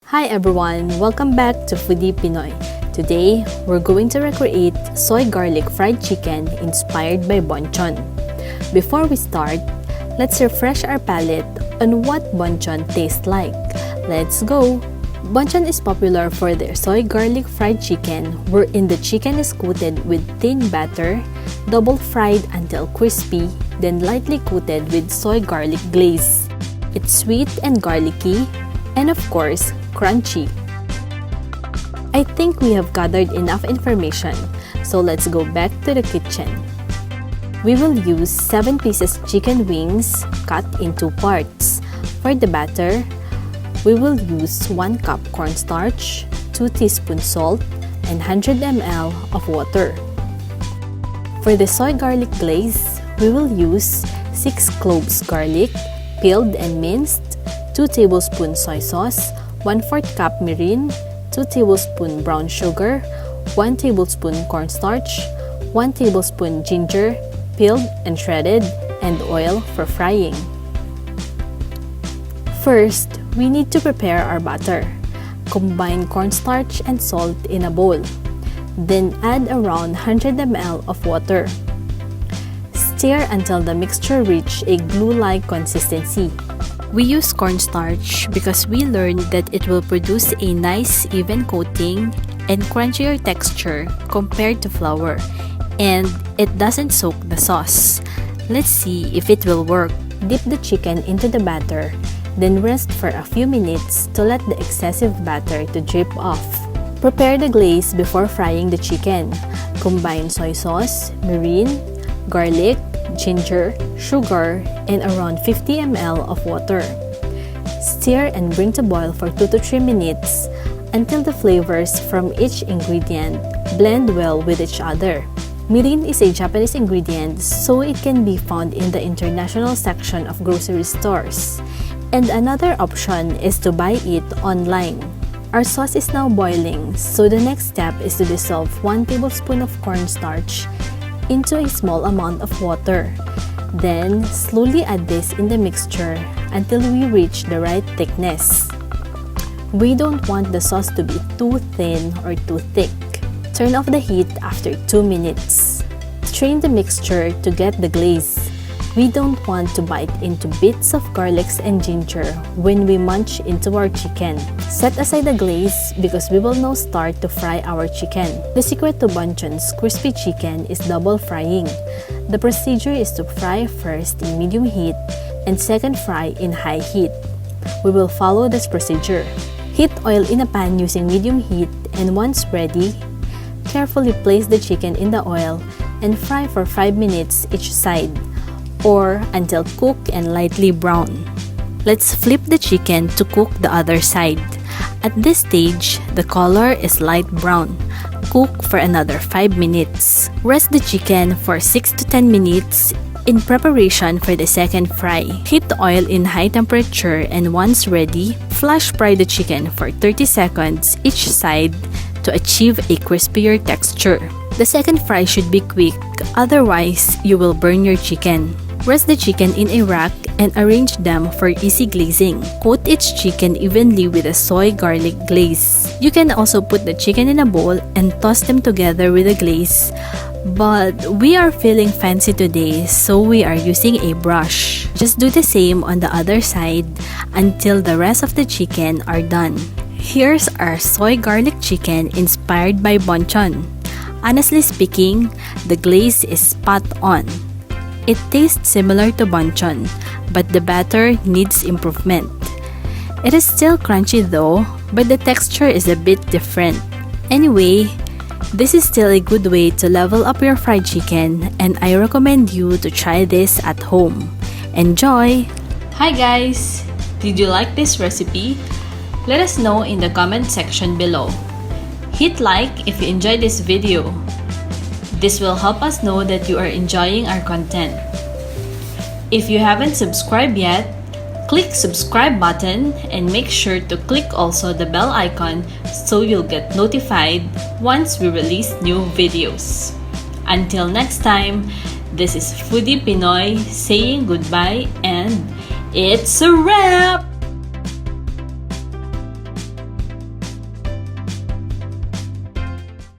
Hi everyone, welcome back to Foodie Pinoy. Today, we're going to recreate soy garlic fried chicken inspired by Bonchon. Before we start, let's refresh our palate on what Bonchon tastes like. Let's go! Bonchon is popular for their soy garlic fried chicken wherein the chicken is coated with thin batter, double fried until crispy, then lightly coated with soy garlic glaze. It's sweet and garlicky, and of course, crunchy. I think we have gathered enough information, so let's go back to the kitchen. We will use 7 pieces chicken wings cut in 2 parts. For the batter, we will use 1 cup cornstarch, 2 teaspoons salt, and 100 ml of water. For the soy garlic glaze, we will use 6 cloves garlic, peeled and minced, 2 tablespoons soy sauce, 1/4 cup mirin, 2 tablespoons brown sugar, 1 tablespoon cornstarch, 1 tablespoon ginger, peeled and shredded, and oil for frying. First, we need to prepare our batter. Combine cornstarch and salt in a bowl. Then add around 100 ml of water. Stir until the mixture reaches a glue-like consistency. We use cornstarch because we learned that it will produce a nice even coating and crunchier texture compared to flour, and it doesn't soak the sauce. Let's see if it will work. Dip the chicken into the batter, then rest for a few minutes to let the excessive batter to drip off. Prepare the glaze before frying the chicken. Combine soy sauce, mirin, garlic, ginger, sugar, and around 50 ml of water. Stir and bring to boil for 2 to 3 minutes until the flavors from each ingredient blend well with each other. Mirin is a Japanese ingredient, so it can be found in the international section of grocery stores. And another option is to buy it online. Our sauce is now boiling, so the next step is to dissolve 1 tablespoon of cornstarch into a small amount of water. Then, slowly add this in the mixture until we reach the right thickness. We don't want the sauce to be too thin or too thick. Turn off the heat after 2 minutes. Strain the mixture to get the glaze. We don't want to bite into bits of garlics and ginger when we munch into our chicken. Set aside the glaze because we will now start to fry our chicken. The secret to Bonchon's crispy chicken is double frying. The procedure is to fry first in medium heat and second fry in high heat. We will follow this procedure. Heat oil in a pan using medium heat, and once ready, carefully place the chicken in the oil and fry for 5 minutes each side, or until cooked and lightly brown. Let's flip the chicken to cook the other side. At this stage, the color is light brown. Cook for another 5 minutes. Rest the chicken for 6 to 10 minutes in preparation for the second fry. Heat the oil in high temperature, and once ready, flash fry the chicken for 30 seconds each side to achieve a crispier texture. The second fry should be quick, otherwise you will burn your chicken. Rest the chicken in a rack and arrange them for easy glazing. Coat each chicken evenly with a soy garlic glaze. You can also put the chicken in a bowl and toss them together with the glaze. But we are feeling fancy today, so we are using a brush. Just do the same on the other side until the rest of the chicken are done. Here's our soy garlic chicken inspired by Bonchon. Honestly speaking, the glaze is spot on. It tastes similar to Bonchon, but the batter needs improvement. It is still crunchy though, but the texture is a bit different. Anyway, this is still a good way to level up your fried chicken, and I recommend you to try this at home. Enjoy! Hi guys! Did you like this recipe? Let us know in the comment section below. Hit like if you enjoyed this video. This will help us know that you are enjoying our content. If you haven't subscribed yet, click subscribe button and make sure to click also the bell icon so you'll get notified once we release new videos. Until next time, this is Foodie Pinoy saying goodbye and It's a wrap!